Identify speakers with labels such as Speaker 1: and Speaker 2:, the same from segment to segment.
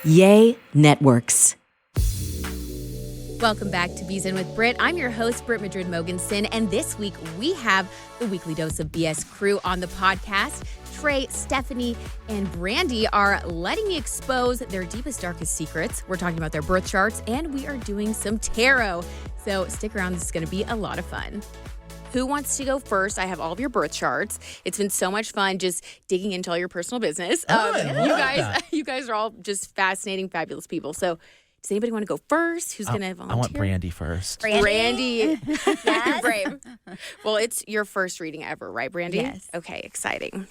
Speaker 1: Yay Networks.
Speaker 2: Welcome back to Bees In with Brit. I'm your host, Brit Madrid-Mogensen, and this week we have the Weekly Dose of B.S. crew on the podcast. Trey, Stephanie, and Brandi are letting me expose their deepest, darkest secrets. We're talking about their birth charts, and we are doing some tarot. So stick around. This is going to be a lot of fun. Who wants to go first? I have all of your birth charts. It's been so much fun just digging into all your personal business. You guys are all just fascinating, fabulous people. So does anybody want to go first? Who's going to volunteer?
Speaker 3: I want Brandi first.
Speaker 2: Brandi.
Speaker 4: Yes.
Speaker 2: You're brave. Well, it's your first reading ever, right, Brandi?
Speaker 4: Yes.
Speaker 2: Okay, exciting.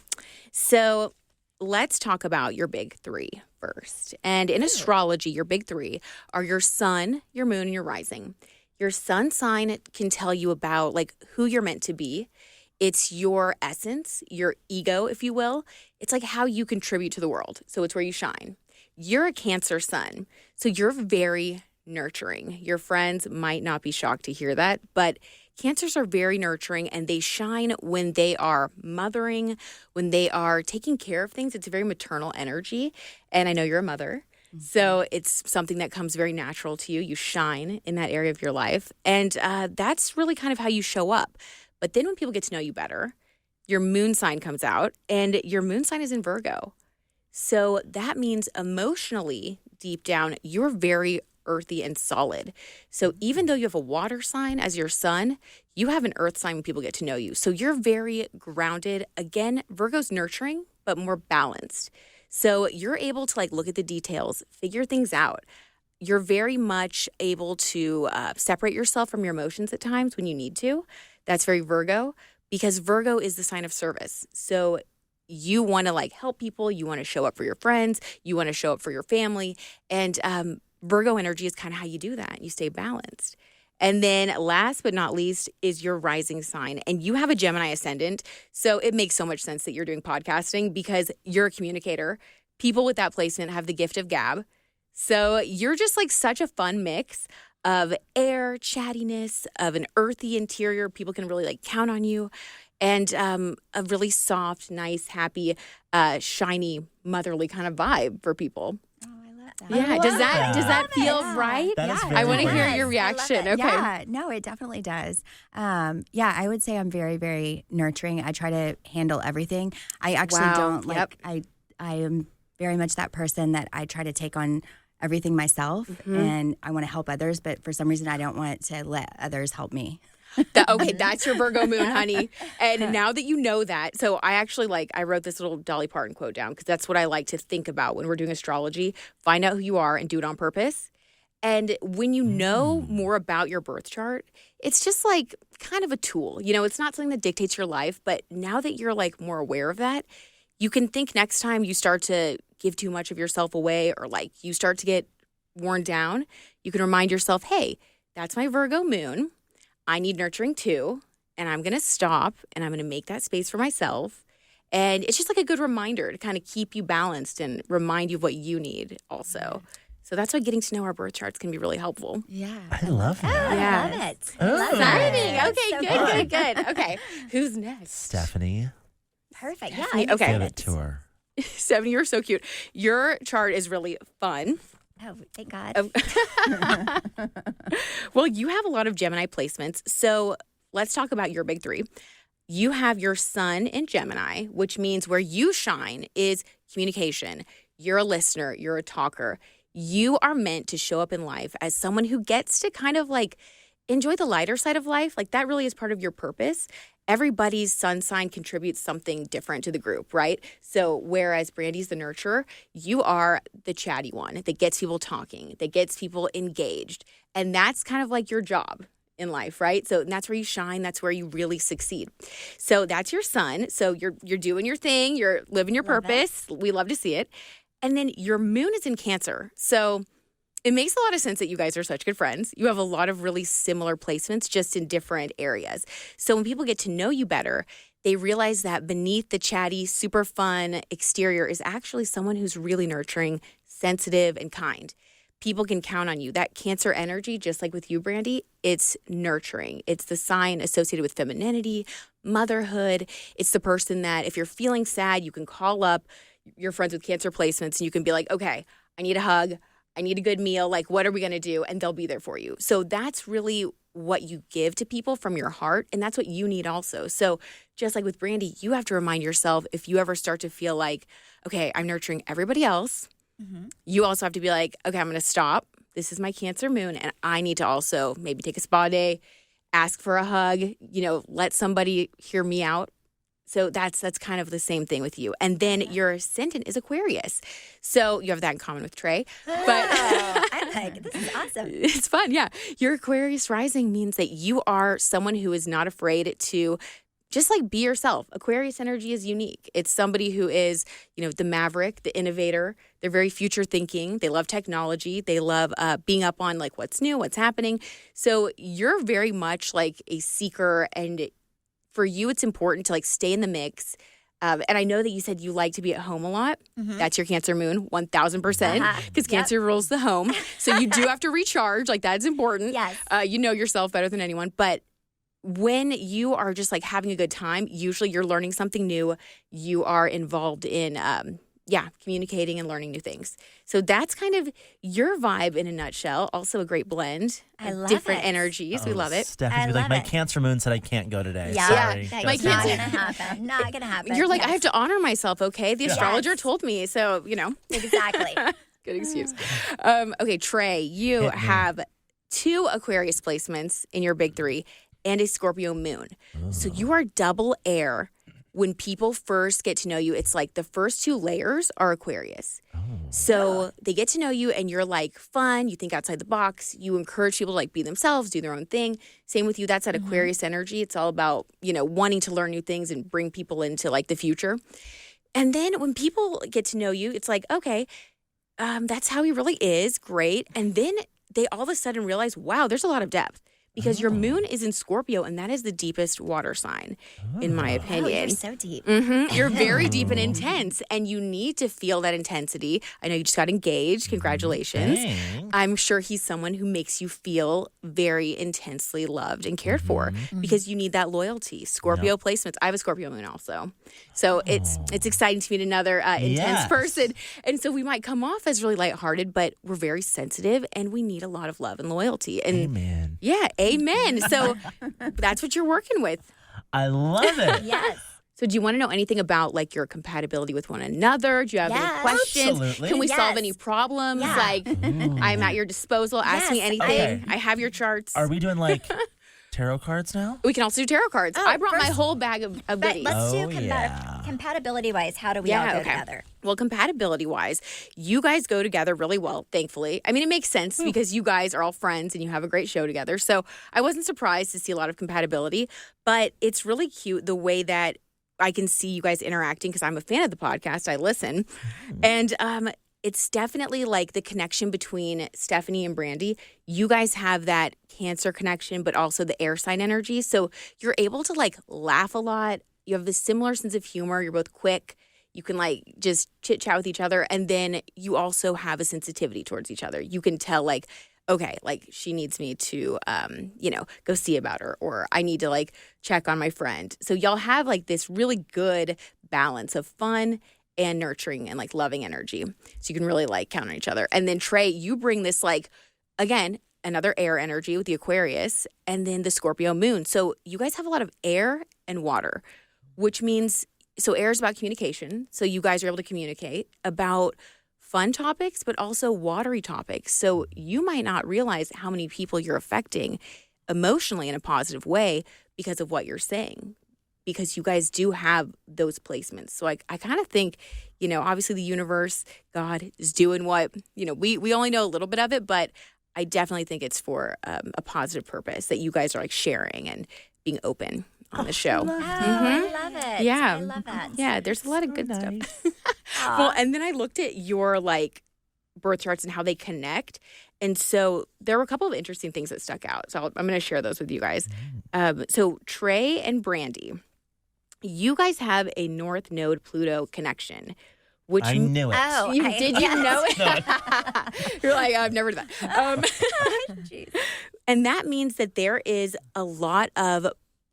Speaker 2: So let's talk about your big three first. And in astrology, your big three are your sun, your moon, and your rising. Your sun sign can tell you about like who you're meant to be. It's your essence, your ego, if you will. It's like how you contribute to the world. So it's where you shine. You're a Cancer sun, so you're very nurturing. Your friends might not be shocked to hear that, but Cancers are very nurturing and they shine when they are mothering, when they are taking care of things. It's a very maternal energy. And I know you're a mother, so it's something that comes very natural to you. You shine in that area of your life. And that's really kind of how you show up. But then when people get to know you better, your moon sign comes out and your moon sign is in Virgo. So that means emotionally, deep down, you're very earthy and solid. So even though you have a water sign as your sun, you have an earth sign when people get to know you. So you're very grounded. Again, Virgo's nurturing, but more balanced. So you're able to like look at the details, figure things out. You're very much able to separate yourself from your emotions at times when you need to. That's very Virgo because Virgo is the sign of service. So you want to like help people. You want to show up for your friends. You want to show up for your family. And Virgo energy is kind of how you do that. You stay balanced. And then last but not least is your rising sign. And you have a Gemini ascendant. So it makes so much sense that you're doing podcasting because you're a communicator. People with that placement have the gift of gab. So you're just like such a fun mix of air, chattiness, of an earthy interior. People can really like count on you. And a really soft, nice, happy, shiny, motherly kind of vibe for people.
Speaker 4: Oh, I love that.
Speaker 2: Yeah, does that feel right?
Speaker 3: That is
Speaker 4: Yeah,
Speaker 3: very
Speaker 2: I want to hear
Speaker 3: nice.
Speaker 2: your reaction.
Speaker 4: I love it.
Speaker 2: Okay.
Speaker 4: Yeah, no, it definitely does. I would say I'm very, very nurturing. I try to handle everything. I actually
Speaker 2: Wow.
Speaker 4: don't
Speaker 2: Yep.
Speaker 4: I am very much that person that I try to take on everything myself and I want to help others, but for some reason I don't want to let others help me.
Speaker 2: Okay, that's your Virgo moon, honey. And now that you know that, so I actually I wrote this little Dolly Parton quote down because that's what I like to think about when we're doing astrology. Find out who you are and do it on purpose. And when you know more about your birth chart, it's just like kind of a tool. You know, it's not something that dictates your life, but now that you're like more aware of that, you can think next time you start to give too much of yourself away or like you start to get worn down, you can remind yourself, hey, that's my Virgo moon. I need nurturing too, and I'm going to stop, and I'm going to make that space for myself. And it's just like a good reminder to kind of keep you balanced and remind you of what you need also. So that's why getting to know our birth charts can be really helpful.
Speaker 4: Yeah.
Speaker 3: I love that.
Speaker 2: Yeah.
Speaker 4: I love it.
Speaker 3: Oh.
Speaker 4: Love it.
Speaker 2: Exciting. Okay,
Speaker 4: So
Speaker 2: good,
Speaker 4: fun.
Speaker 2: good. Okay, who's next?
Speaker 3: Stephanie,
Speaker 4: Perfect.
Speaker 2: Stephanie,
Speaker 4: Yeah.
Speaker 2: okay.
Speaker 3: give it to her.
Speaker 2: Stephanie, you're so cute. Your chart is really fun.
Speaker 4: Oh, thank God.
Speaker 2: Well, you have a lot of Gemini placements. So let's talk about your big three. You have your sun in Gemini, which means where you shine is communication. You're a listener. You're a talker. You are meant to show up in life as someone who gets to kind of like enjoy the lighter side of life. Like that really is part of your purpose. Everybody's sun sign contributes something different to the group, right? So whereas Brandi's the nurturer, you are the chatty one that gets people talking, that gets people engaged. And that's kind of like your job in life, right? So that's where you shine. That's where you really succeed. So that's your sun. So you're doing your thing. You're living your purpose. We love to see it. And then your moon is in Cancer. So it makes a lot of sense that you guys are such good friends. You have a lot of really similar placements, just in different areas. So when people get to know you better, they realize that beneath the chatty, super fun exterior is actually someone who's really nurturing, sensitive, and kind. People can count on you. That Cancer energy, just like with you, Brandi, it's nurturing. It's the sign associated with femininity, motherhood. It's the person that if you're feeling sad, you can call up your friends with Cancer placements and you can be like, okay, I need a hug. I need a good meal. Like, what are we going to do? And they'll be there for you. So that's really what you give to people from your heart. And that's what you need also. So just like with Brandi, you have to remind yourself if you ever start to feel like, okay, I'm nurturing everybody else. You also have to be like, okay, I'm going to stop. This is my Cancer moon. And I need to also maybe take a spa day, ask for a hug, let somebody hear me out. So that's kind of the same thing with you. And then your ascendant is Aquarius. So you have that in common with Trey. But
Speaker 5: I'm like, this is awesome.
Speaker 2: It's fun, yeah. Your Aquarius rising means that you are someone who is not afraid to just like be yourself. Aquarius energy is unique. It's somebody who is, the maverick, the innovator. They're very future thinking. They love technology. They love being up on like what's new, what's happening. So you're very much like a seeker, and for you, it's important to like stay in the mix. And I know that you said you like to be at home a lot. That's your Cancer moon, 1,000%, because Cancer rules the home. So you do have to recharge. Like that's important.
Speaker 5: Yes.
Speaker 2: You know yourself better than anyone. But when you are just like having a good time, usually you're learning something new. You are involved in, communicating and learning new things. So that's kind of your vibe in a nutshell. Also a great blend
Speaker 5: I
Speaker 2: of
Speaker 5: love
Speaker 2: different
Speaker 5: it.
Speaker 2: energies. We love it.
Speaker 3: Stephanie's
Speaker 5: I
Speaker 3: be like,
Speaker 5: love
Speaker 3: my
Speaker 5: it.
Speaker 3: Cancer moon said I can't go today.
Speaker 5: Yeah,
Speaker 3: Sorry.
Speaker 5: that's
Speaker 2: My
Speaker 5: not
Speaker 2: Cancer-
Speaker 5: gonna happen. Not gonna happen.
Speaker 2: You're like, I
Speaker 5: Yes.
Speaker 2: have to honor myself, okay? The astrologer
Speaker 5: Yes.
Speaker 2: told me, so,
Speaker 5: Exactly.
Speaker 2: good excuse. Okay, Trey, you
Speaker 3: Hit me.
Speaker 2: have 2 Aquarius placements in your big 3 and a Scorpio moon. So you are double air. When people first get to know you, it's like the first 2 layers are Aquarius. So they get to know you and you're like fun. You think outside the box. You encourage people to like be themselves, do their own thing. Same with you. That's that Aquarius energy. It's all about, wanting to learn new things and bring people into like the future. And then when people get to know you, it's like, okay, that's how he really is. Great. And then they all of a sudden realize, wow, there's a lot of depth. Because your moon is in Scorpio, and that is the deepest water sign, in my
Speaker 5: Oh,
Speaker 2: opinion.
Speaker 5: you're so deep.
Speaker 2: You're very deep and intense, and you need to feel that intensity. I know you just got engaged. Congratulations.
Speaker 3: Thanks.
Speaker 2: I'm sure he's someone who makes you feel very intensely loved and cared for because you need that loyalty. Scorpio placements. I have a Scorpio moon also. So it's exciting to meet another intense
Speaker 3: Yes.
Speaker 2: person. And so we might come off as really lighthearted, but we're very sensitive and we need a lot of love and loyalty. And
Speaker 3: Amen.
Speaker 2: yeah, amen. So that's what you're working with.
Speaker 3: I love it.
Speaker 5: Yes.
Speaker 2: So do you want to know anything about like your compatibility with one another? Do you have any
Speaker 5: Yes.
Speaker 2: questions?
Speaker 3: Absolutely.
Speaker 2: Can we solve
Speaker 5: Yes.
Speaker 2: any problems?
Speaker 5: Yeah.
Speaker 2: Like I'm at your disposal. Ask me
Speaker 5: Yes,
Speaker 2: anything.
Speaker 3: Okay.
Speaker 2: I have your charts.
Speaker 3: Are we doing like tarot cards now?
Speaker 2: We can also do tarot cards.
Speaker 5: Oh,
Speaker 2: I brought my
Speaker 5: first-
Speaker 2: whole bag of
Speaker 5: But
Speaker 2: goodies.
Speaker 5: let's do
Speaker 3: Oh, yeah.
Speaker 5: compatibility-wise. How do we all go together?
Speaker 2: Well, compatibility-wise, you guys go together really well, thankfully. I mean, it makes sense because you guys are all friends and you have a great show together. So I wasn't surprised to see a lot of compatibility, but it's really cute the way that I can see you guys interacting because I'm a fan of the podcast. I listen. And it's definitely like the connection between Stephanie and Brandi. You guys have that Cancer connection, but also the air sign energy. So you're able to like laugh a lot. You have this similar sense of humor. You're both quick. You can like just chit chat with each other. And then you also have a sensitivity towards each other. You can tell like, okay, like she needs me to, go see about her, or I need to like check on my friend. So y'all have like this really good balance of fun and nurturing and like loving energy. So you can really like count on each other. And then Trey, you bring this like, again, another air energy with the Aquarius and then the Scorpio moon. So you guys have a lot of air and water, which means, so air is about communication. So you guys are able to communicate about fun topics, but also watery topics. So you might not realize how many people you're affecting emotionally in a positive way because of what you're saying, because you guys do have those placements. So I kind of think, obviously the universe, God is doing what, we only know a little bit of it, but I definitely think it's for a positive purpose that you guys are like sharing and being open on the show.
Speaker 5: Oh, I love it.
Speaker 2: Yeah.
Speaker 5: I love that.
Speaker 2: Yeah, there's a lot of good stuff.
Speaker 5: Aw.
Speaker 2: Well, and then I looked at your like birth charts and how they connect. And so there were a couple of interesting things that stuck out. So I'm going to share those with you guys. So Trey and Brandi, you guys have a North Node Pluto connection, which
Speaker 3: I knew it.
Speaker 5: Oh,
Speaker 2: did you know it? You're like, I've never done that.
Speaker 5: Jeez.
Speaker 2: And that means that there is a lot of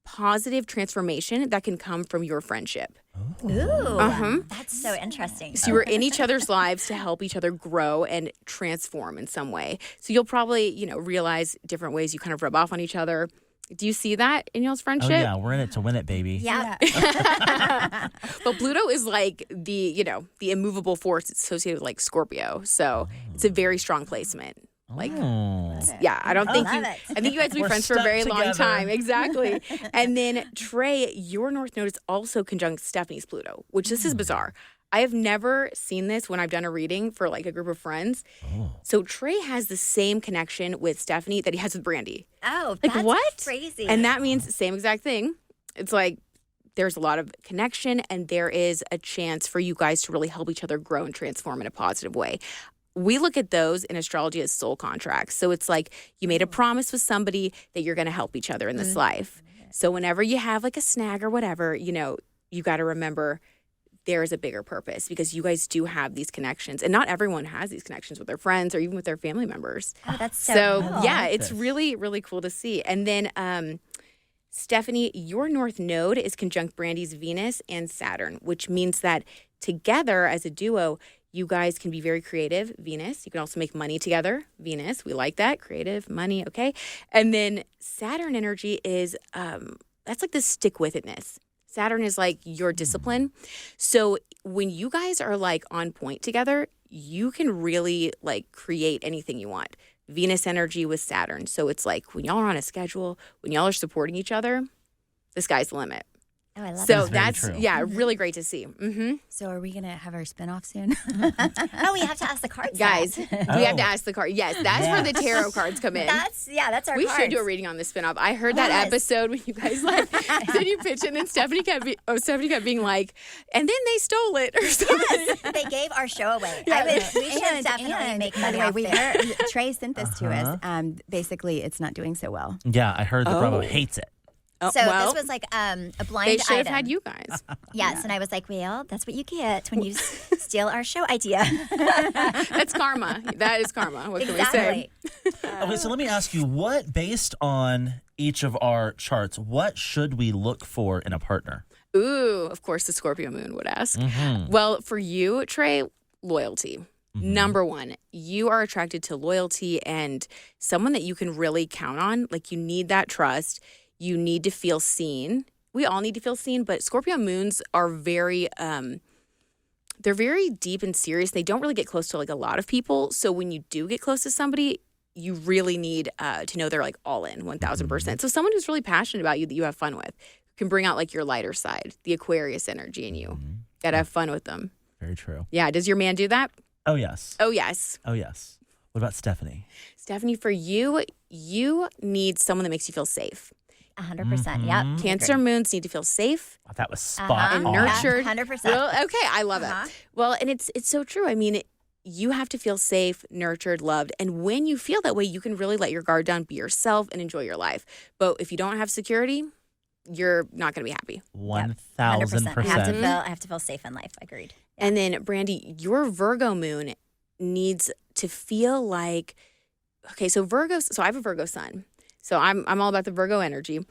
Speaker 2: positive transformation that can come from your friendship.
Speaker 5: Ooh, that's so interesting.
Speaker 2: So you were in each other's lives to help each other grow and transform in some way. So you'll probably, realize different ways you kind of rub off on each other. Do you see that in y'all's friendship?
Speaker 3: Oh, yeah. We're in it to win it, baby.
Speaker 5: Yeah.
Speaker 2: But Pluto is like the immovable force associated with like Scorpio. So it's a very strong placement. Like, yeah, I don't think
Speaker 5: love
Speaker 2: you.
Speaker 5: it.
Speaker 2: I think you guys will be
Speaker 3: We're
Speaker 2: friends for a very
Speaker 3: stuck
Speaker 2: long
Speaker 3: together.
Speaker 2: time. Exactly. And then Trey, your North Node is also conjunct Stephanie's Pluto, which this is bizarre. I have never seen this when I've done a reading for like a group of friends. So Trey has the same connection with Stephanie that he has with Brandi.
Speaker 5: Oh,
Speaker 2: Like
Speaker 5: that's
Speaker 2: what?
Speaker 5: crazy.
Speaker 2: And that means the same exact thing. It's like there's a lot of connection and there is a chance for you guys to really help each other grow and transform in a positive way. We look at those in astrology as soul contracts. So it's like you made a promise with somebody that you're going to help each other in this life. So whenever you have like a snag or whatever, you got to remember there is a bigger purpose because you guys do have these connections. And not everyone has these connections with their friends or even with their family members.
Speaker 5: Oh, that's so cool.
Speaker 2: Yeah, it's really, really cool to see. And then Stephanie, your North Node is conjunct Brandi's Venus and Saturn, which means that together as a duo, you guys can be very creative, Venus. You can also make money together, Venus. We like that, creative, money, okay? And then Saturn energy is, that's like the stick-with-itness. Saturn is like your discipline. So when you guys are like on point together, you can really like create anything you want. Venus energy with Saturn. So it's like when y'all are on a schedule, when y'all are supporting each other, the sky's the limit.
Speaker 5: Oh, I love
Speaker 2: So
Speaker 5: it.
Speaker 2: that's,
Speaker 3: true.
Speaker 2: really great to see.
Speaker 4: So are we going to have our spinoff soon?
Speaker 5: Oh, we have to ask the cards.
Speaker 2: Guys,
Speaker 5: now.
Speaker 2: we have to ask the card. Yes, that's where the tarot cards come in.
Speaker 5: That's our
Speaker 2: We
Speaker 5: cards.
Speaker 2: should do a reading on the spinoff. I heard that
Speaker 5: Yes.
Speaker 2: episode when you guys like did you pitch it and then Stephanie kept being like, and then they stole it or something.
Speaker 5: Yes, they gave our show away. We should definitely make
Speaker 4: by
Speaker 5: money
Speaker 4: the way,
Speaker 5: off
Speaker 4: we
Speaker 5: this.
Speaker 4: heard Trey sent this to us. Basically, it's not doing so well.
Speaker 3: Yeah, I heard that Bravo hates it.
Speaker 2: Oh,
Speaker 5: So
Speaker 2: well,
Speaker 5: this was like a blind
Speaker 2: they should have
Speaker 5: item.
Speaker 2: had you guys.
Speaker 5: Yes, and I was like, well, that's what you get when you steal our show idea.
Speaker 2: That's karma. That is karma. What can we say?
Speaker 5: Exactly.
Speaker 3: Okay, so let me ask you, based on each of our charts, what should we look for in a partner?
Speaker 2: Ooh, of course the Scorpio moon would ask. Well, for you, Trey, loyalty. Number one, you are attracted to loyalty and someone that you can really count on. Like you need that trust. You need to feel seen. We all need to feel seen, but Scorpio moons are very, they're very deep and serious. They don't really get close to like a lot of people. So when you do get close to somebody, you really need to know they're like all in 1000%. So someone who's really passionate about you that you have fun with can bring out like your lighter side, the Aquarius energy in you. Gotta have fun with them.
Speaker 3: Very true.
Speaker 2: Yeah. Does your man do that?
Speaker 3: Oh, yes.
Speaker 2: Oh, yes.
Speaker 3: Oh, yes. What about Stephanie?
Speaker 2: Stephanie, for you, you need someone that makes you feel safe.
Speaker 5: 100%. Yep.
Speaker 2: Cancer moons need to feel safe
Speaker 3: Oh, that was spot
Speaker 2: and
Speaker 3: on.
Speaker 2: nurtured.
Speaker 5: 100%.
Speaker 2: Well, okay, I love it. Well, and it's so true. I mean, you have to feel safe, nurtured, loved. And when you feel that way, you can really let your guard down, be yourself, and enjoy your life. But if you don't have security, you're not going to be happy.
Speaker 5: 100%.
Speaker 3: 1,000%.
Speaker 5: I have to feel safe in life. Agreed.
Speaker 2: And then, Brandi, your Virgo moon needs to feel like, okay, so Virgos, so I have a Virgo sun. So I'm all about the Virgo energy.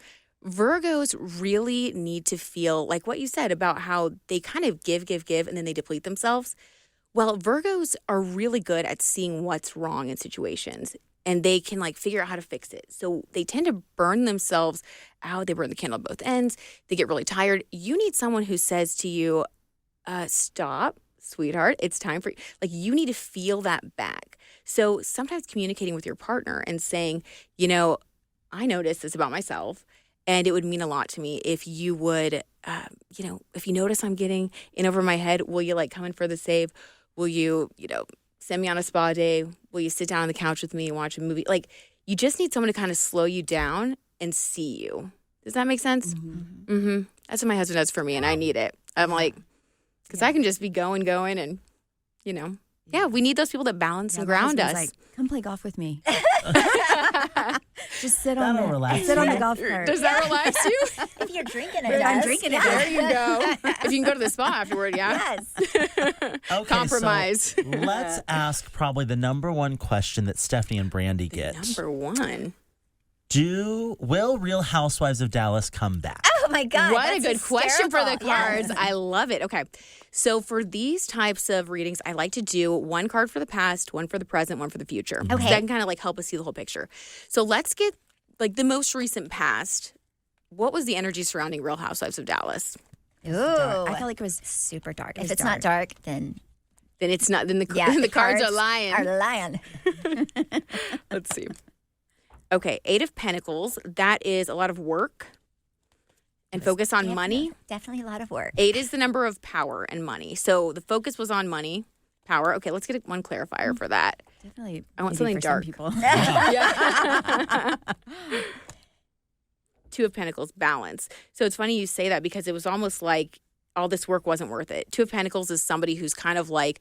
Speaker 2: Virgos really need to feel like what you said about how they kind of give, and then they deplete themselves. Well, Virgos are really good at seeing what's wrong in situations and they can like figure out how to fix it. So they tend to burn themselves out. They burn the candle at both ends. They get really tired. You need someone who says to you, stop, sweetheart, it's time for you. Like you need to feel that back. So sometimes communicating with your partner and saying, I noticed this about myself and it would mean a lot to me if you would, if you notice I'm getting in over my head, will you like come in for the save? Will you, send me on a spa day? Will you sit down on the couch with me and watch a movie? Like you just need someone to kind of slow you down and see you. Does that make sense? Mm-hmm. That's what my husband does for me and I need it. I'm like, because I can just be going and, yeah, we need those people that balance and
Speaker 4: my
Speaker 2: ground us.
Speaker 4: husband's like, come play golf with me. Just sit
Speaker 3: That'll
Speaker 4: on
Speaker 3: relax
Speaker 4: the
Speaker 3: you.
Speaker 4: golf cart.
Speaker 2: Does that relax you?
Speaker 5: If you're drinking it,
Speaker 4: If I'm
Speaker 5: does.
Speaker 4: drinking it,
Speaker 5: Yeah.
Speaker 2: There you go. If you can go to the spa afterward, yeah.
Speaker 5: Yes.
Speaker 3: Okay,
Speaker 2: Compromise.
Speaker 3: So let's ask probably the number one question that Stephanie and Brandi get.
Speaker 2: Number one.
Speaker 3: Will Real Housewives of Dallas come back?
Speaker 5: Oh my God.
Speaker 2: What a
Speaker 5: that's
Speaker 2: good question for the
Speaker 5: hysterical.
Speaker 2: cards.
Speaker 5: Yes.
Speaker 2: I love it. Okay. So for these types of readings, I like to do one card for the past, one for the present, one for the future.
Speaker 5: Okay.
Speaker 2: So that can kind of like help us see the whole picture. So let's get like the most recent past. What was the energy surrounding Real Housewives of Dallas?
Speaker 5: Ooh.
Speaker 4: Dark. I felt like it was
Speaker 5: super dark.
Speaker 4: It
Speaker 5: If
Speaker 4: was
Speaker 5: it's not dark, then
Speaker 2: Then it's not. Then the,
Speaker 5: yeah,
Speaker 2: the cards are lying.
Speaker 5: Are lying.
Speaker 2: Let's see. Okay, 8 of Pentacles. That is a lot of work and focus on money.
Speaker 5: Definitely a lot of work.
Speaker 2: 8 is the number of power and money. So the focus was on money, power. Okay, let's get one clarifier for that.
Speaker 4: definitely.
Speaker 2: I want
Speaker 4: maybe
Speaker 2: something
Speaker 4: for
Speaker 2: dark.
Speaker 4: Some people.
Speaker 2: Yeah. 2 of Pentacles, balance. So it's funny you say that because it was almost like all this work wasn't worth it. 2 of Pentacles is somebody who's kind of like,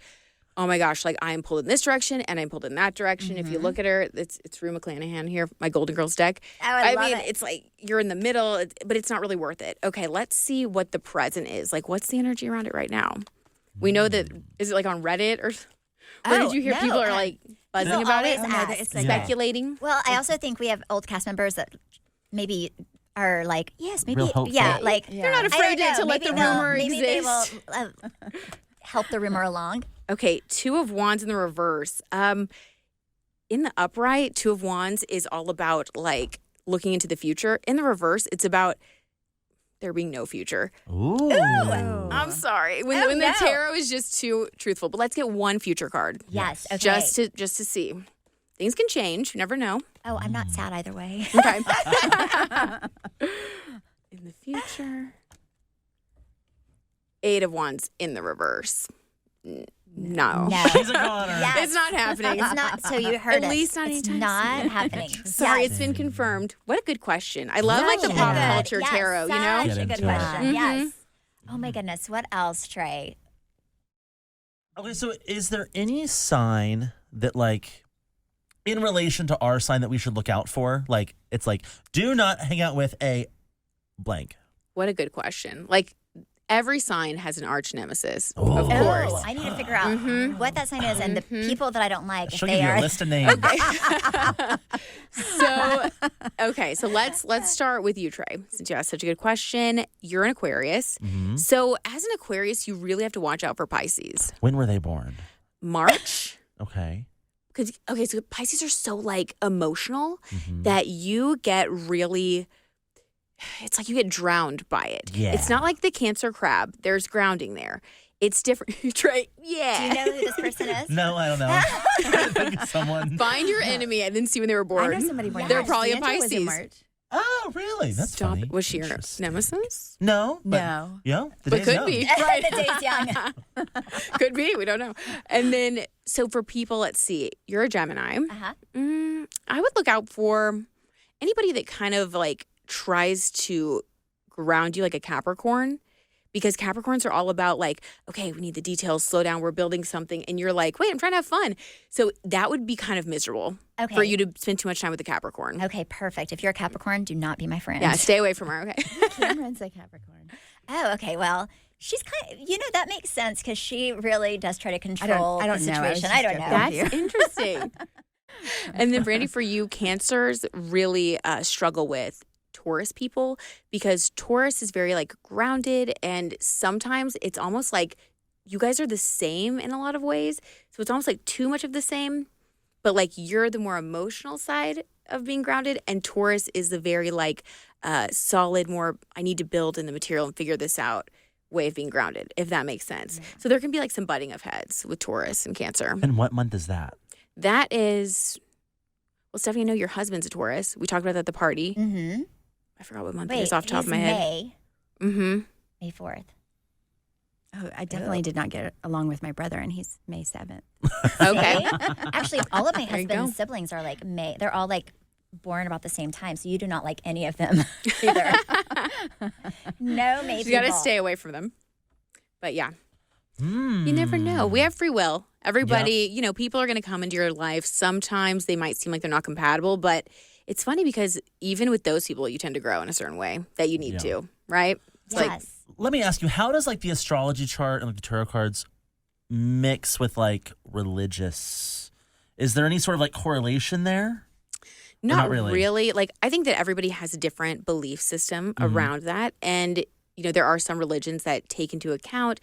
Speaker 2: oh my gosh, like I'm pulled in this direction and I'm pulled in that direction. If you look at her, it's Rue McClanahan here, my Golden Girls deck.
Speaker 5: Oh, I love
Speaker 2: mean,
Speaker 5: it.
Speaker 2: it's like you're in the middle, but it's not really worth it. Okay, let's see what the present is. Like, what's the energy around it right now? We know that, is it like on Reddit or did you hear
Speaker 5: no,
Speaker 2: people are like buzzing
Speaker 5: people
Speaker 2: about it?
Speaker 5: always ask.
Speaker 4: it's like
Speaker 2: Speculating?
Speaker 5: Well, I also think we have old cast members that maybe are like, yes, maybe,
Speaker 3: Real hopeful.
Speaker 5: yeah, like
Speaker 2: They're not
Speaker 5: I don't
Speaker 2: afraid
Speaker 5: know,
Speaker 2: to let the
Speaker 5: maybe they'll-
Speaker 2: rumor
Speaker 5: maybe
Speaker 2: exist.
Speaker 5: they will help the rumor along.
Speaker 2: Okay, 2 of Wands in the reverse. In the upright, 2 of Wands is all about like looking into the future. In the reverse, it's about there being no future.
Speaker 3: Ooh.
Speaker 2: I'm sorry. When
Speaker 5: Oh,
Speaker 2: the
Speaker 5: no.
Speaker 2: tarot is just too truthful. But let's get one future card.
Speaker 5: Yes. Okay.
Speaker 2: Just to see. Things can change. You never know.
Speaker 5: Oh, I'm not sad either way.
Speaker 2: Okay. In the future. 8 of Wands in the reverse. No.
Speaker 5: No.
Speaker 3: She's a goner.
Speaker 5: Yes.
Speaker 2: It's not happening.
Speaker 5: It's not. So you heard
Speaker 2: At
Speaker 5: it.
Speaker 2: least not
Speaker 5: It's
Speaker 2: anytime
Speaker 5: not
Speaker 2: soon.
Speaker 5: happening.
Speaker 2: Sorry,
Speaker 5: Yes.
Speaker 2: it's been confirmed. What a good question. I love like the
Speaker 5: Such a
Speaker 2: pop
Speaker 5: good-
Speaker 2: culture
Speaker 5: yes,
Speaker 2: tarot, you know?
Speaker 5: Such
Speaker 3: Get
Speaker 5: a good
Speaker 3: into it.
Speaker 5: question.
Speaker 2: Mhm.
Speaker 5: Yes. Oh my goodness. What else, Trey?
Speaker 3: Okay, so is there any sign that, like, in relation to our sign that we should look out for? Like, it's like, do not hang out with a blank.
Speaker 2: What a good question. Like every sign has an arch nemesis,
Speaker 3: Oh.
Speaker 2: of course.
Speaker 5: Oh, I need to figure out what that sign is and the people that I don't like. If
Speaker 3: She'll
Speaker 5: they
Speaker 3: give you
Speaker 5: are
Speaker 3: a list of names.
Speaker 2: So, okay, so let's start with you, Trey. Since you asked such a good question, you're an Aquarius.
Speaker 3: Mhm.
Speaker 2: So, as an Aquarius, you really have to watch out for Pisces.
Speaker 3: When were they born?
Speaker 2: March.
Speaker 3: Okay.
Speaker 2: Because so Pisces are so like emotional
Speaker 3: Mhm.
Speaker 2: that you get really. It's like you get drowned by it.
Speaker 3: Yeah.
Speaker 2: It's not like the Cancer crab. There's grounding there. It's different. Trey, yeah.
Speaker 5: Do you know who this person is?
Speaker 3: No, I don't know. I think it's someone.
Speaker 2: Find your enemy and then see when they were
Speaker 4: I
Speaker 2: born.
Speaker 4: know somebody born. in
Speaker 2: They're
Speaker 4: March.
Speaker 2: probably a
Speaker 4: D'Angelo was in
Speaker 2: Pisces.
Speaker 4: March.
Speaker 3: Oh, really? That's
Speaker 2: Stop.
Speaker 3: funny.
Speaker 2: Was she your
Speaker 3: Interesting.
Speaker 2: nemesis?
Speaker 3: No. But,
Speaker 4: No.
Speaker 3: Yeah. The
Speaker 2: But
Speaker 3: day's
Speaker 2: could
Speaker 3: young.
Speaker 2: be.
Speaker 5: Right, the day's young.
Speaker 2: Could be. We don't know. And then, so for people, let's see. You're a Gemini.
Speaker 5: Uh-huh.
Speaker 2: I would look out for anybody that kind of like tries to ground you like a Capricorn. Because Capricorns are all about like, okay, we need the details, slow down, we're building something. And you're like, wait, I'm trying to have fun. So that would be kind of miserable
Speaker 5: Okay.
Speaker 2: for you to spend too much time with a Capricorn.
Speaker 5: Okay, perfect. If you're a Capricorn, do not be my friend.
Speaker 2: Yeah, stay away from her, okay?
Speaker 4: Cameron's a Capricorn.
Speaker 5: Oh, okay. Well, she's kind of, that makes sense because she really does try to control
Speaker 4: I don't
Speaker 5: the
Speaker 4: know. I was
Speaker 5: situation.
Speaker 4: just
Speaker 5: I don't
Speaker 4: joking.
Speaker 5: know.
Speaker 4: That's-
Speaker 2: That's interesting. And then, Brandi, for you, Cancers really struggle with Taurus people because Taurus is very like grounded, and sometimes it's almost like you guys are the same in a lot of ways. So it's almost like too much of the same, but like you're the more emotional side of being grounded, and Taurus is the very like solid, more I need to build in the material and figure this out way of being grounded, if that makes sense. So there can be like some butting of heads with Taurus and Cancer.
Speaker 3: And what month is that?
Speaker 2: That is, well, Stephanie, I know your husband's a Taurus. We talked about that at the party.
Speaker 5: Mm-hmm.
Speaker 2: I forgot what month
Speaker 5: Wait,
Speaker 2: it is off the top of
Speaker 5: he's
Speaker 2: my head.
Speaker 5: May
Speaker 2: Mm-hmm.
Speaker 5: 4th.
Speaker 4: Oh, I definitely did not get along with my brother, and he's May 7th.
Speaker 2: Okay.
Speaker 5: See? Actually, all of my
Speaker 2: There you go.
Speaker 5: husband's siblings are like May. They're all like born about the same time, so you do not like any of them either. No May
Speaker 2: You got to
Speaker 5: people.
Speaker 2: stay away from them. But yeah,
Speaker 3: Mm.
Speaker 2: you never know. We have free will. Everybody, people are going to come into your life. Sometimes they might seem like they're not compatible, but it's funny because even with those people, you tend to grow in a certain way that you need to, right? It's like,
Speaker 5: Yes.
Speaker 3: Let me ask you, how does like the astrology chart and like the tarot cards mix with like religious? Is there any sort of like correlation there?
Speaker 2: Not
Speaker 3: really?
Speaker 2: really. Like, I think that everybody has a different belief system around that. And, there are some religions that take into account,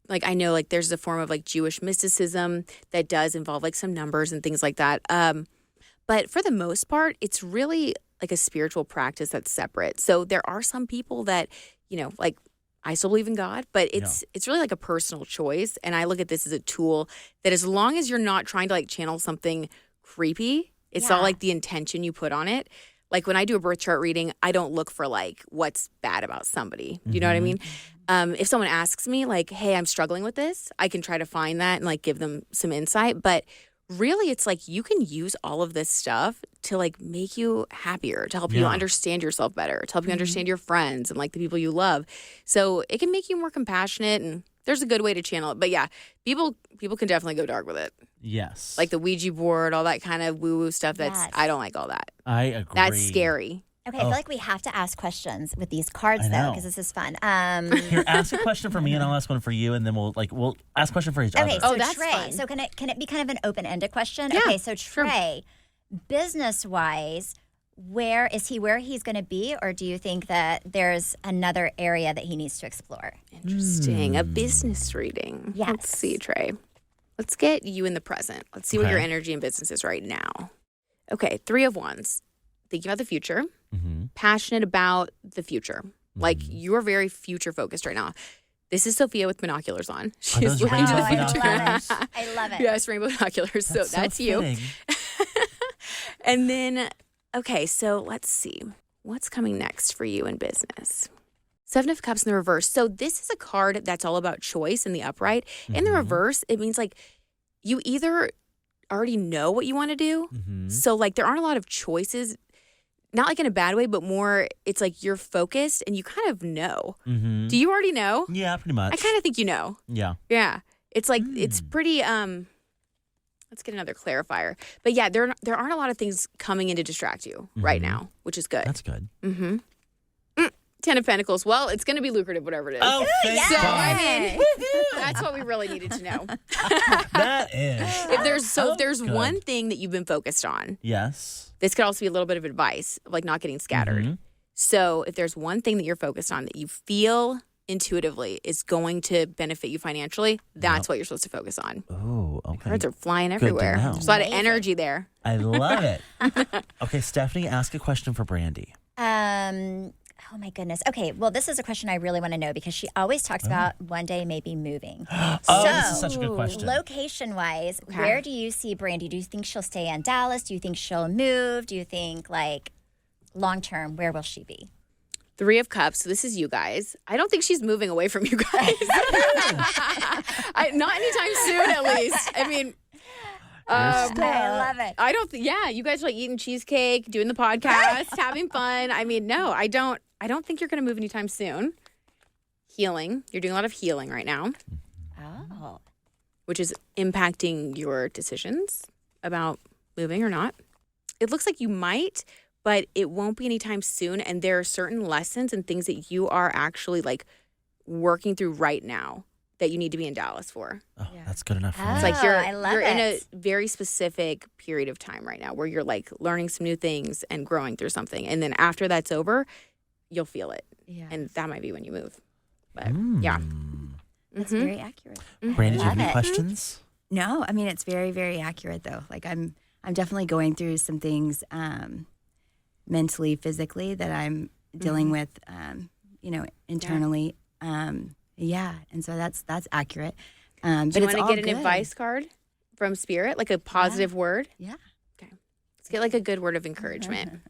Speaker 2: like, I know, like, there's a form of, like, Jewish mysticism that does involve, like, some numbers and things like that. But for the most part, it's really, like, a spiritual practice that's separate. So there are some people that, like, I still believe in God, but it's really like a personal choice. And I look at this as a tool that as long as you're not trying to, like, channel something creepy, it's all like the intention you put on it. Like when I do a birth chart reading, I don't look for like what's bad about somebody. Do you know what I mean? If someone asks me like, hey, I'm struggling with this, I can try to find that and like give them some insight. But really, it's like you can use all of this stuff to like make you happier, to help you understand yourself better, to help you understand your friends and like the people you love. So it can make you more compassionate, and there's a good way to channel it. But yeah, people can definitely go dark with it.
Speaker 3: Yes.
Speaker 2: Like the Ouija board, all that kind of woo-woo stuff. I don't like all that.
Speaker 3: I agree.
Speaker 2: That's scary.
Speaker 5: Okay, I feel like we have to ask questions with these cards, though, because this is fun.
Speaker 3: Here, ask a question for me, and I'll ask one for you, and then we'll ask a question for each other.
Speaker 5: Okay, so
Speaker 2: that's
Speaker 5: Trey,
Speaker 2: fun.
Speaker 5: so can it be kind of an open-ended question?
Speaker 2: Yeah,
Speaker 5: okay, so
Speaker 2: sure.
Speaker 5: Trey, business-wise, where he's going to be, or do you think that there's another area that he needs to explore?
Speaker 2: Interesting. A business reading.
Speaker 5: Yes.
Speaker 2: Let's see, Trey. Let's get you in the present. Let's see what your energy and business is right now. Okay, 3 of Wands. Thinking about the future. Passionate about the future. Like you are very future focused right now. This is Sophia with binoculars on. She's looking to the future.
Speaker 5: I love it.
Speaker 2: Yes, rainbow binoculars. So that's you.
Speaker 3: fitting.
Speaker 2: And then, okay, so let's see. What's coming next for you in business? 7 of Cups in the reverse. So this is a card that's all about choice in the upright. In the reverse, it means like you either already know what you want to do. So like there aren't a lot of choices, not like in a bad way, but more it's like you're focused and you kind of know. Do you already know?
Speaker 3: Yeah, pretty much.
Speaker 2: I kind of think you know.
Speaker 3: Yeah.
Speaker 2: Yeah. It's like it's pretty let's get another clarifier. But yeah, there aren't a lot of things coming in to distract you right now, which is good.
Speaker 3: That's good.
Speaker 2: 10 of Pentacles. Well, it's going to be lucrative, whatever it is.
Speaker 3: Oh, thank
Speaker 2: So,
Speaker 3: God.
Speaker 2: I mean, that's what we really needed to know.
Speaker 3: That is.
Speaker 2: If there's
Speaker 3: good.
Speaker 2: one thing that you've been focused on,
Speaker 3: Yes.
Speaker 2: this could also be a little bit of advice, like not getting scattered. So if there's one thing that you're focused on that you feel intuitively is going to benefit you financially, that's what you're supposed to focus on.
Speaker 3: Oh, okay.
Speaker 2: Cards are flying
Speaker 3: to
Speaker 2: everywhere.
Speaker 3: know.
Speaker 2: There's a lot of energy there.
Speaker 3: I love it. Okay, Stephanie, ask a question for Brandi.
Speaker 5: Oh my goodness. Okay, well, this is a question I really want to know because she always talks about one day maybe moving.
Speaker 3: This is such a good question.
Speaker 5: Location-wise, where do you see Brandi? Do you think she'll stay in Dallas? Do you think she'll move? Do you think, like, long-term, where will she be?
Speaker 2: 3 of Cups. So this is you guys. I don't think she's moving away from you guys. Not anytime soon, at least. I mean,
Speaker 5: I love it.
Speaker 2: I don't. You guys are like eating cheesecake, doing the podcast, having fun. I mean, no, I don't think you're going to move anytime soon. Healing. You're doing a lot of healing right now,
Speaker 5: Oh.
Speaker 2: which is impacting your decisions about moving or not. It looks like you might, but it won't be anytime soon. And there are certain lessons and things that you are actually like working through right now that you need to be in Dallas for.
Speaker 3: Oh, that's good enough for me.
Speaker 2: It's like
Speaker 5: I love
Speaker 2: you're in a
Speaker 5: it.
Speaker 2: very specific period of time right now where you're like learning some new things and growing through something. And then after that's over, you'll feel it.
Speaker 4: Yeah.
Speaker 2: And that might be when you move. But yeah.
Speaker 4: That's very accurate.
Speaker 3: Brandi, do you have any
Speaker 5: Love it.
Speaker 3: questions?
Speaker 4: No, I mean it's very, very accurate though. Like I'm definitely going through some things mentally, physically that I'm dealing with, internally. Yeah, and so that's accurate. But
Speaker 2: Do you
Speaker 4: it's
Speaker 2: want to
Speaker 4: all
Speaker 2: get an
Speaker 4: good.
Speaker 2: advice card from Spirit, like a positive word?
Speaker 4: Yeah.
Speaker 2: Okay. Let's get like a good word of encouragement.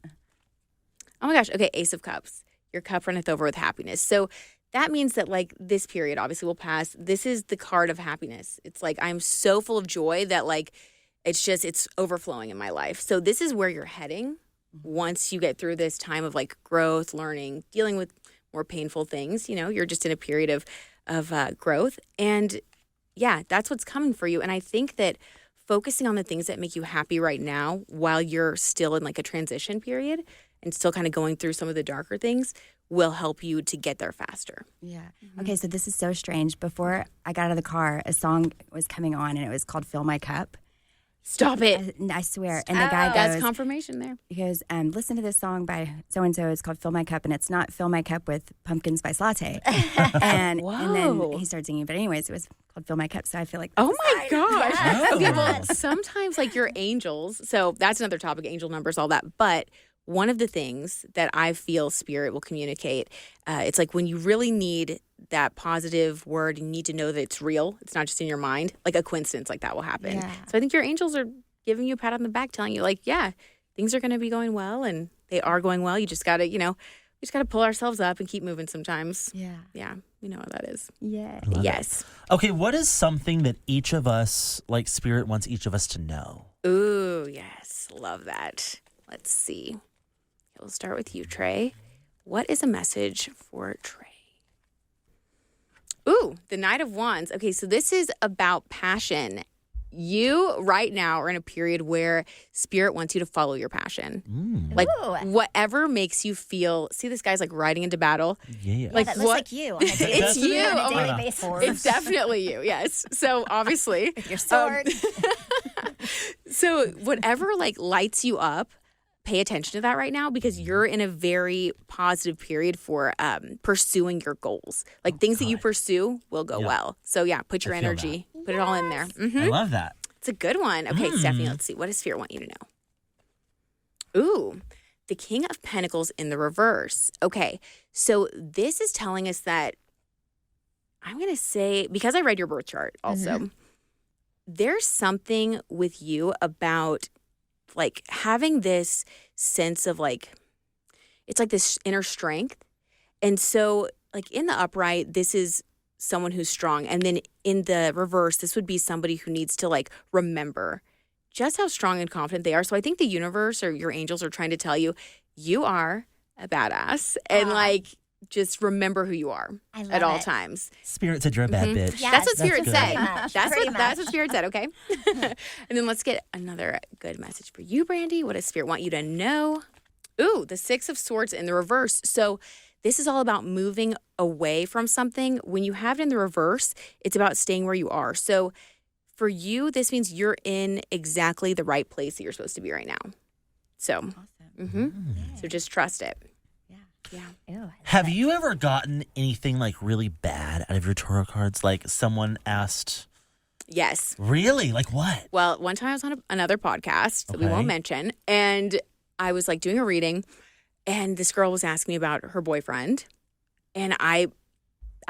Speaker 2: Oh my gosh. Okay, Ace of Cups. Your cup runneth over with happiness. So that means that like this period obviously will pass. This is the card of happiness. It's like I'm so full of joy that like it's overflowing in my life. So this is where you're heading once you get through this time of like growth, learning, dealing with more painful things. You're just in a period of growth. And yeah, that's what's coming for you. And I think that focusing on the things that make you happy right now while you're still in like a transition period and still kind of going through some of the darker things will help you to get there faster.
Speaker 4: Yeah. Okay, so this is so strange. Before I got out of the car, a song was coming on and it was called Fill My Cup.
Speaker 2: Stop it.
Speaker 4: I swear. And the guy
Speaker 2: That's
Speaker 4: goes,
Speaker 2: confirmation there.
Speaker 4: he goes, listen to this song by so-and-so. It's called Fill My Cup, and it's not Fill My Cup with pumpkin spice latte. and then
Speaker 2: Whoa.
Speaker 4: he started singing. But anyways, it was called Fill My Cup, so I feel like,
Speaker 2: Oh my gosh.
Speaker 3: Oh.
Speaker 2: Okay, well, sometimes like your angels, so that's another topic, angel numbers, all that. But one of the things that I feel spirit will communicate, it's like when you really need that positive word, you need to know that it's real. It's not just in your mind. Like a coincidence like that will happen.
Speaker 4: Yeah.
Speaker 2: So I think your angels are giving you a pat on the back, telling you like, yeah, things are going to be going well, and they are going well. You just got to, we just got to pull ourselves up and keep moving sometimes.
Speaker 4: yeah.
Speaker 2: Yeah, we know what that is.
Speaker 4: Yeah.
Speaker 3: Love it.
Speaker 2: Yes.
Speaker 3: Okay, what is something that each of us, like spirit wants each of us to know?
Speaker 2: Ooh, yes. Love that. Let's see. We'll start with you, Trey. What is a message for Trey? Ooh, the Knight of Wands. Okay, so this is about passion. You right now are in a period where spirit wants you to follow your passion. Like
Speaker 5: Ooh.
Speaker 2: whatever makes you feel. See, this guy's like riding into battle.
Speaker 3: Yeah.
Speaker 2: Like
Speaker 5: That
Speaker 2: what?
Speaker 5: looks like you on a daily,
Speaker 2: It's you.
Speaker 5: on a
Speaker 2: Oh my
Speaker 5: daily
Speaker 3: God.
Speaker 5: basis.
Speaker 2: It's definitely you. Yes. So obviously,
Speaker 5: Your sword.
Speaker 2: so whatever like lights you up, pay attention to that right now because you're in a very positive period for pursuing your goals. Like things that you pursue will go
Speaker 3: Yeah.
Speaker 2: well. So yeah, put your
Speaker 3: I feel
Speaker 2: energy, put it all in there.
Speaker 3: I love that.
Speaker 2: It's a good one. Okay, Stephanie, let's see. What does Spirit want you to know? Ooh, the King of Pentacles in the reverse. Okay, so this is telling us that I'm going to say, because I read your birth chart also, there's something with you about like having this sense of like, it's like this inner strength. And so like in the upright, this is someone who's strong. And then in the reverse, this would be somebody who needs to like remember just how strong and confident they are. So I think the universe or your angels are trying to tell you, you are a badass and like just remember who you are
Speaker 5: I love
Speaker 2: at all
Speaker 5: it.
Speaker 2: times.
Speaker 3: Spirit said you're a bad bitch.
Speaker 5: Yes,
Speaker 2: That's what Spirit
Speaker 3: good.
Speaker 2: said.
Speaker 5: Pretty much,
Speaker 2: That's
Speaker 5: pretty
Speaker 2: what
Speaker 5: much.
Speaker 2: Spirit said, okay? And then let's get another good message for you, Brandi. What does Spirit want you to know? Ooh, the Six of Swords in the reverse. So this is all about moving away from something. When you have it in the reverse, it's about staying where you are. So for you, this means you're in exactly the right place that you're supposed to be right now. So, so just trust it. Yeah.
Speaker 5: Ew, I love
Speaker 3: Have
Speaker 5: it.
Speaker 3: you ever gotten anything like really bad out of your tarot cards? Like someone asked,
Speaker 2: Yes.
Speaker 3: really? Like what?
Speaker 2: Well, one time I was on another podcast that we
Speaker 3: Okay.
Speaker 2: won't mention, and I was like doing a reading, and this girl was asking me about her boyfriend, and I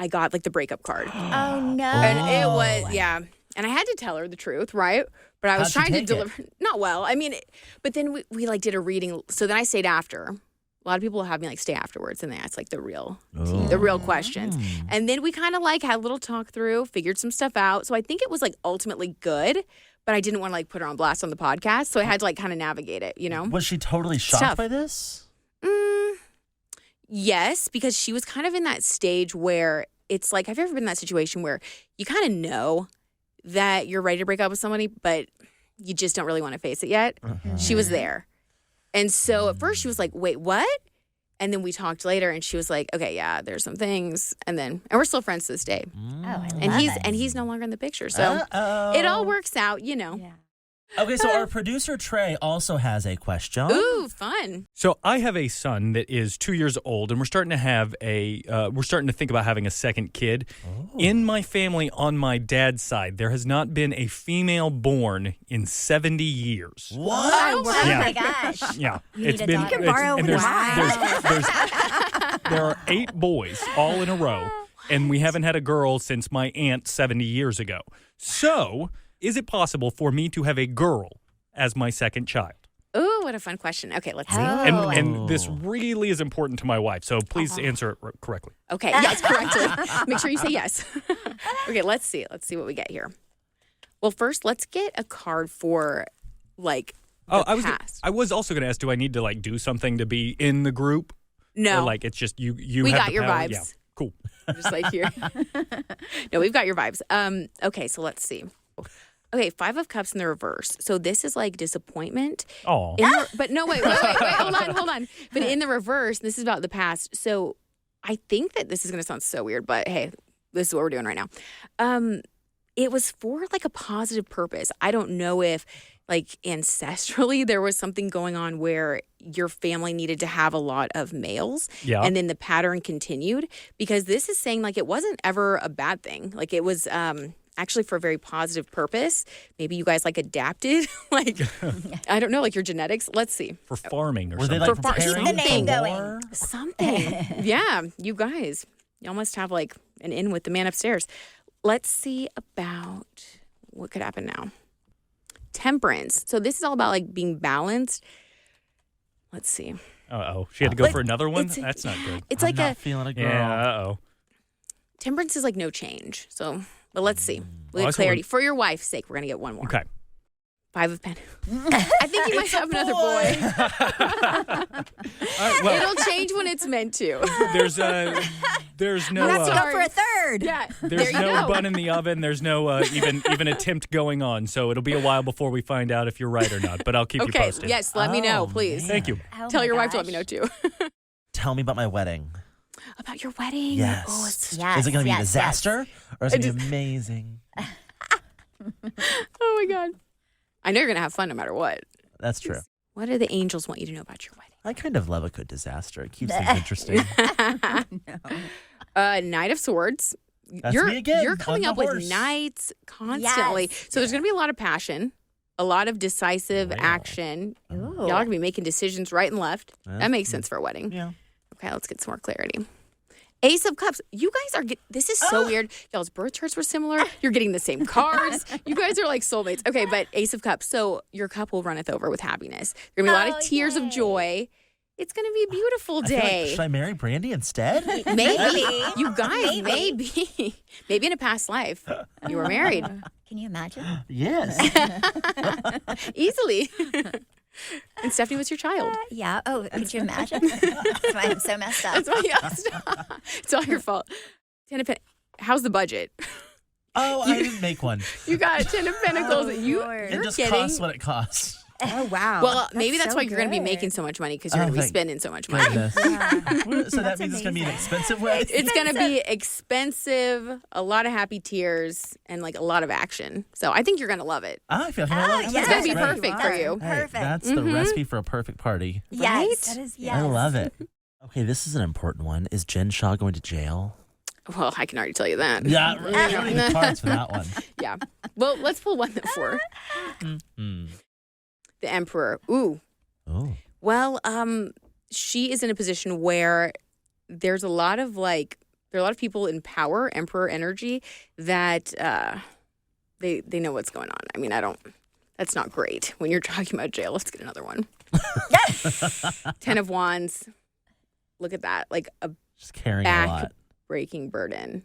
Speaker 2: got like the breakup card,
Speaker 5: Oh no.
Speaker 2: and it was and I had to tell her the truth, right? But I was
Speaker 3: How'd she
Speaker 2: trying to
Speaker 3: take it?
Speaker 2: deliver, not well. I mean, but then we like did a reading, so then I stayed after. A lot of people will have me like stay afterwards, and they ask like the real questions. And then we kind of like had a little talk through, figured some stuff out. So I think it was like ultimately good, but I didn't want to like put her on blast on the podcast. So I had to like kind of navigate it, you know?
Speaker 3: Was she totally
Speaker 2: tough.
Speaker 3: shocked by this?
Speaker 2: Yes, because she was kind of in that stage where it's like, have you ever been in that situation where you kind of know that you're ready to break up with somebody, but you just don't really want to face it yet? She was there. And so at first she was like, wait, what? And then we talked later and she was like, okay, yeah, there's some things. And we're still friends to this day.
Speaker 5: Oh, I love
Speaker 2: And
Speaker 5: it.
Speaker 2: he's no longer in the picture. So it all works out, you know.
Speaker 4: Yeah.
Speaker 3: Okay, so our producer Trey also has a question.
Speaker 2: Ooh, fun.
Speaker 6: So I have a son that is 2 years old, and we're starting to think about having a second kid. In my family, on my dad's side, there has not been a female born in 70 years.
Speaker 3: What?
Speaker 5: Oh
Speaker 6: Yeah.
Speaker 5: my gosh.
Speaker 6: Yeah,
Speaker 5: You
Speaker 6: it's
Speaker 5: need a
Speaker 6: been.
Speaker 5: daughter. You
Speaker 4: can
Speaker 6: it's-
Speaker 4: borrow
Speaker 6: and
Speaker 4: one.
Speaker 6: there are 8 boys all in a row, and we haven't had a girl since my aunt 70 years ago. So, is it possible for me to have a girl as my second child?
Speaker 2: Ooh, what a fun question. Okay, let's see.
Speaker 5: Oh.
Speaker 6: And this really is important to my wife, so please answer it correctly.
Speaker 2: Okay, yes, correctly. Make sure you say yes. Okay, let's see. Let's see what we get here. Well, first, let's get a card for like the past.
Speaker 6: I was also going to ask, do I need to like do something to be in the group?
Speaker 2: No.
Speaker 6: Or like it's just you
Speaker 2: We
Speaker 6: have
Speaker 2: got
Speaker 6: the
Speaker 2: your
Speaker 6: power?
Speaker 2: vibes.
Speaker 6: Yeah. Cool.
Speaker 2: Just like here. No, we've got your vibes. Okay, so let's see. Okay, 5 of Cups in the reverse. So this is like disappointment.
Speaker 6: Oh.
Speaker 2: But no, wait, hold on. But in the reverse, this is about the past. So I think that this is going to sound so weird, but hey, this is what we're doing right now. it was for like a positive purpose. I don't know if like ancestrally there was something going on where your family needed to have a lot of males.
Speaker 6: Yeah.
Speaker 2: And then the pattern continued, because this is saying like it wasn't ever a bad thing. Like it was actually for a very positive purpose. Maybe you guys like adapted, like, I don't know, like your genetics. Let's see.
Speaker 6: For farming or
Speaker 3: Were they
Speaker 6: something.
Speaker 3: like
Speaker 2: For
Speaker 3: preparing
Speaker 5: Keep the name
Speaker 3: for
Speaker 5: going.
Speaker 3: war?
Speaker 2: Something. Yeah, you guys. Y'all must have like an in with the man upstairs. Let's see about what could happen now. Temperance. So this is all about like being balanced. Let's see.
Speaker 6: Uh-oh. She had to go
Speaker 2: Like,
Speaker 6: for another one?
Speaker 2: it's-
Speaker 6: That's not good.
Speaker 2: It's
Speaker 3: I'm
Speaker 2: like
Speaker 3: not
Speaker 2: a
Speaker 3: feeling a girl.
Speaker 6: Yeah, uh-oh.
Speaker 2: temperance is like no change. So, but let's see.
Speaker 6: Well, I
Speaker 2: With
Speaker 6: saw
Speaker 2: clarity.
Speaker 6: one-
Speaker 2: For your wife's sake, we're going to get one more.
Speaker 6: Okay.
Speaker 2: 5 of Pentacles. I think you might have another boy.
Speaker 6: All right, well,
Speaker 2: It'll change when it's meant to.
Speaker 6: there's no
Speaker 4: You have to
Speaker 2: Sorry.
Speaker 4: go for a third.
Speaker 2: Yeah.
Speaker 6: there's
Speaker 2: there you
Speaker 6: no
Speaker 2: go.
Speaker 6: bun in the oven. There's no even attempt going on. So it'll be a while before we find out if you're right or not. But I'll keep you
Speaker 2: Okay.
Speaker 6: posted.
Speaker 2: Yes. Let me know,
Speaker 3: Oh,
Speaker 2: please.
Speaker 3: man.
Speaker 6: Thank you.
Speaker 5: Oh
Speaker 2: Tell
Speaker 5: my
Speaker 2: your wife to let
Speaker 5: gosh.
Speaker 2: me know too.
Speaker 3: Tell me about my wedding.
Speaker 2: About your wedding.
Speaker 3: Yes.
Speaker 2: Oh, it's
Speaker 5: Yes,
Speaker 3: Is it going to be a
Speaker 5: yes,
Speaker 3: disaster or is it going to be amazing?
Speaker 2: Oh my God. I know you're going to have fun no matter what.
Speaker 3: That's true.
Speaker 2: What do the angels want you to know about your wedding?
Speaker 3: I kind of love a good disaster. It keeps things interesting.
Speaker 2: Knight of Swords.
Speaker 3: That's me again,
Speaker 2: You're
Speaker 3: on
Speaker 2: coming
Speaker 3: the
Speaker 2: up with
Speaker 3: horse.
Speaker 2: knights constantly.
Speaker 5: Yes.
Speaker 2: So there's going to be a lot of passion, a lot of decisive
Speaker 3: Wow.
Speaker 2: action.
Speaker 5: Ooh.
Speaker 2: Y'all are going to be making decisions right and left.
Speaker 3: Yeah.
Speaker 2: That makes sense for a wedding.
Speaker 3: Yeah.
Speaker 2: Okay, let's get some more clarity. Ace of Cups. You guys are this is so weird. Y'all's birth charts were similar. You're getting the same cards. You guys are like soulmates. Okay, but Ace of Cups. So your couple runneth over with happiness. There's going to be a lot of tears of
Speaker 5: yay.
Speaker 2: joy. It's going to be a beautiful
Speaker 3: I feel like,
Speaker 2: day.
Speaker 3: should I marry Brandy instead?
Speaker 2: Maybe. You guys, maybe. Maybe in a past life you were married.
Speaker 5: Can you imagine?
Speaker 3: Yes.
Speaker 2: Easily. And Stephanie was your child.
Speaker 5: Yeah. Oh, could you imagine? That's why I'm so messed up.
Speaker 2: That's why you asked. It's all your fault. 10 of How's the budget?
Speaker 3: Oh, I didn't make one.
Speaker 2: You got 10 of Pentacles.
Speaker 5: Oh, Lord.
Speaker 3: It
Speaker 2: You're
Speaker 3: just
Speaker 2: getting.
Speaker 3: costs what it costs.
Speaker 4: Oh, wow.
Speaker 2: Well, maybe that's
Speaker 4: so
Speaker 2: why you're going to be
Speaker 4: good.
Speaker 2: making so much money, because you're
Speaker 3: Oh,
Speaker 2: going to be
Speaker 3: thank
Speaker 2: spending so much money.
Speaker 3: Goodness. So that
Speaker 5: That's
Speaker 3: means it's going to be an
Speaker 5: amazing.
Speaker 3: expensive wedding.
Speaker 2: It's going to be expensive, a lot of happy tears, and like a lot of action. So I think you're going to love it.
Speaker 3: I feel like I love it.
Speaker 5: yes.
Speaker 2: It's going to be
Speaker 3: That's
Speaker 2: perfect
Speaker 3: great.
Speaker 2: for you.
Speaker 3: Hey,
Speaker 5: Perfect.
Speaker 3: that's the recipe for a perfect party.
Speaker 5: Yes.
Speaker 4: That is
Speaker 5: yes.
Speaker 3: I love it. Okay, this is an important one. Is Jen Shaw going to jail?
Speaker 2: Well, I can already tell you that.
Speaker 3: Yeah, we don't need the cards for that one.
Speaker 2: Yeah. Well, let's pull one for
Speaker 3: Hmm.
Speaker 2: the Emperor. Ooh.
Speaker 3: Oh.
Speaker 2: Well, she is in a position where there's a lot of people in power, Emperor energy, that they know what's going on. I mean, that's not great when you're talking about jail. Let's get another one. 10 of Wands. Look at that. Like a
Speaker 3: Just carrying a lot.
Speaker 2: back-breaking burden.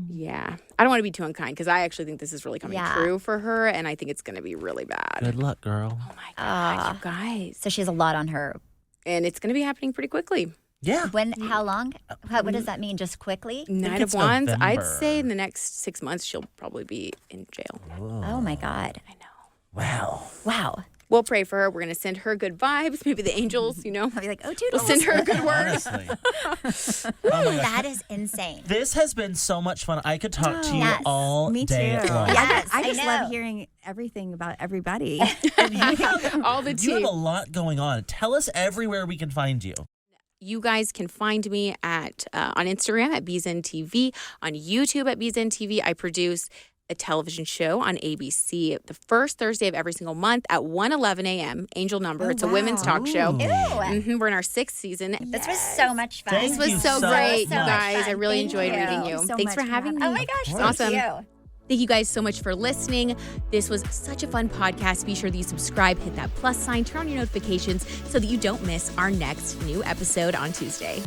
Speaker 2: Yeah. I don't want to be too unkind, because I actually think this is really coming
Speaker 5: Yeah.
Speaker 2: true for her, and I think it's going to be really bad.
Speaker 3: Good luck, girl.
Speaker 2: Oh my God, you guys.
Speaker 5: So she has a lot on her.
Speaker 2: And it's going to be happening pretty quickly.
Speaker 3: Yeah.
Speaker 5: When? How long? What does that mean? Just quickly?
Speaker 2: Knight
Speaker 3: it's
Speaker 2: of Wands, I'd
Speaker 3: November.
Speaker 2: say in the next 6 months, she'll probably be in jail.
Speaker 5: Oh my God!
Speaker 2: I know.
Speaker 3: Wow.
Speaker 5: Wow.
Speaker 2: We'll pray for her. We're going to send her good vibes. Maybe the angels,
Speaker 5: I'll be like, oh,
Speaker 2: We'll
Speaker 5: toodles.
Speaker 2: send her a good word.
Speaker 3: Honestly.
Speaker 5: That is insane.
Speaker 3: This has been so much fun. I could talk to you
Speaker 5: Yes.
Speaker 3: all
Speaker 4: Me
Speaker 3: day
Speaker 4: too.
Speaker 3: long.
Speaker 5: Yes,
Speaker 4: I
Speaker 5: I
Speaker 4: just
Speaker 5: know.
Speaker 4: love hearing everything about everybody.
Speaker 3: And you have,
Speaker 2: All the
Speaker 3: you have
Speaker 2: tea.
Speaker 3: a lot going on. Tell us everywhere we can find you.
Speaker 2: You guys can find me at on Instagram at BZenTV, on YouTube at BZenTV. I produce a television show on ABC the first Thursday of every single month at 1:11 a.m. Angel Number. It's a women's talk show.
Speaker 3: Ooh.
Speaker 2: We're in our 6th season.
Speaker 5: This was so much fun.
Speaker 3: Thank
Speaker 2: This was
Speaker 3: you
Speaker 2: so
Speaker 3: so
Speaker 2: great,
Speaker 3: much.
Speaker 2: you guys. I
Speaker 5: Fun.
Speaker 2: really
Speaker 5: Thank
Speaker 2: enjoyed
Speaker 5: you.
Speaker 2: reading you.
Speaker 4: Thank you so
Speaker 2: Thanks
Speaker 4: much
Speaker 2: for
Speaker 4: for
Speaker 2: having me.
Speaker 5: Oh my gosh,
Speaker 3: Of
Speaker 5: thank
Speaker 2: Awesome.
Speaker 5: you.
Speaker 2: Thank you guys so much for listening. This was such a fun podcast. Be sure that you subscribe, hit that plus sign, turn on your notifications so that you don't miss our next new episode on Tuesday.